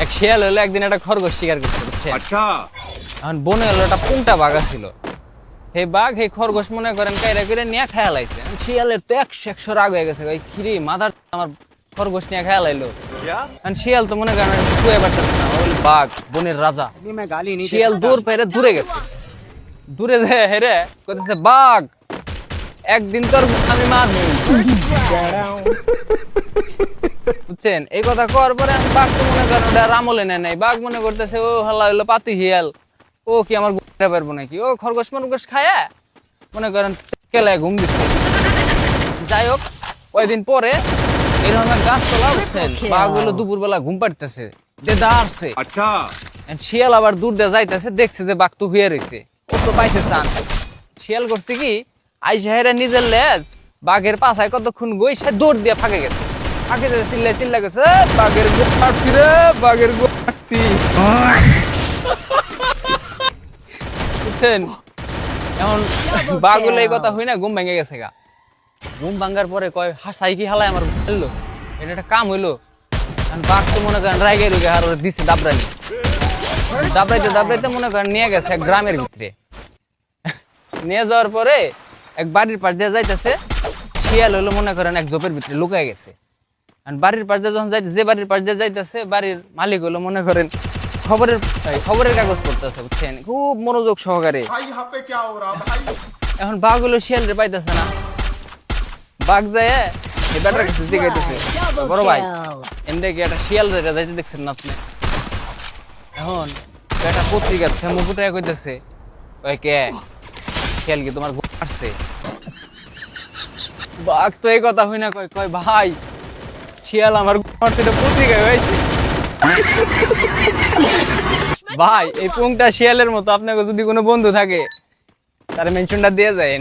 এক শিয়াল হলো একদিন একটা খরগোশ শিকার করতে বুঝছেন। अच्छा এখন বনে হলো একটা পুংটা বাঘ ছিল। সেই বাঘ এই খরগোশ মনে করেন কাইরা করে নিয়ে খেয়াল আইছে। শিয়ালের তো 100 রাগ হয়ে গেছে, ওই খিরি মাথার আমার খরগোশ নিয়ে খেয়াল আইলো। শিয়াল তো মনে করেন শুয়ে পারতেছে না, ওই বাঘ বনের রাজা। শিয়াল দূর পেরে দূরে গেছে, দূরে যায় হেরে কইতেছে বাঘ একদিন তোর আমি মারবো। বুঝছেন, এই কথা কওয়ার পরে আমি বাঘ তো মনে করেন ওটা রামলে নেয় নাই। বাঘ মনে করতেছে ও হাল্লা হইলো পাতি হিয়াল, ও কি আমার ঘুরে পারবো নাকি, ও খরগোশ মরগোশ খায়া মনে করেন কেলায় ঘুম দিচ্ছে। যাই হোক কয়েকদিন পরে এরকম এক গাছ তোলা বুঝছেন, বাঘ হইলো দুপুর বেলা ঘুম পাড়তেছে, দেদা আসছে। अच्छा শিয়াল আবার দূর দিয়ে যাইতেছে, দেখছে যে বাঘ তো হুয়ে রয়েছে, ও তো পাইছে চান। শিয়াল করছে কি আইসা হেরা নিজের লেজ বাঘের পাছায় কতক্ষণ গই সে দৌড় দিয়ে ফাঁকে গেছে। ফাঁকে যেতে চিল্লা গেছে বাঘের গো মারছি রে, বাঘের গো মারছি। বুঝছেন, এখন বাঘ হলো এই কথা হই না ঘুম ভেঙে গেছে গা। ঘুম ভাঙ্গার পরে কয় হাসাই কি হালাই আমার ফেললো, এটা একটা কাম হইলো। বাঘ তো মনে করেন রাইগে রুগে আর ওরা দিচ্ছে দাবরানি, দাবড়াইতে মনে করেন নিয়ে গেছে এক গ্রামের ভিতরে। নিয়ে যাওয়ার পরে এক বাড়ির পাশ দিয়ে যাইতেছে, শিয়াল হলো মনে করেন এক ঝোপের ভিতরে লুকায় গেছে। বাড়ির পাশ দিয়ে যখন যাইতে, যে বাড়ির পাশ দিয়ে যাইতেছে বাড়ির মালিক হলো মনে করেন খবরের কাগজ পড়তেছে বুঝছেন, খুব মনোযোগ সহকারে। এখন বাঘ হলো শিয়াল রে পাইতেছে না, বাঘ যায় এই ব্যাটার কাছে জিগাইতেছে বড় ভাই এমনি কি একটা শিয়াল যাইতে দেখছেন না আপনি? এখন একটা পত্রিকা মুকুটায় কইতেছে কয় কে শিয়াল কি তোমার ঘুম আসছে? বাঘ তো এই কথা হই না কয় কয় ভাই শিয়াল আমার ঘুম আসছে, এটা পত্রিকায় হয়েছে। ভাই এই পুংটা শিয়ালের মতো, আপনাকে যদি কোনো বন্ধু থাকে তার মেনশনটা দিয়ে যায়।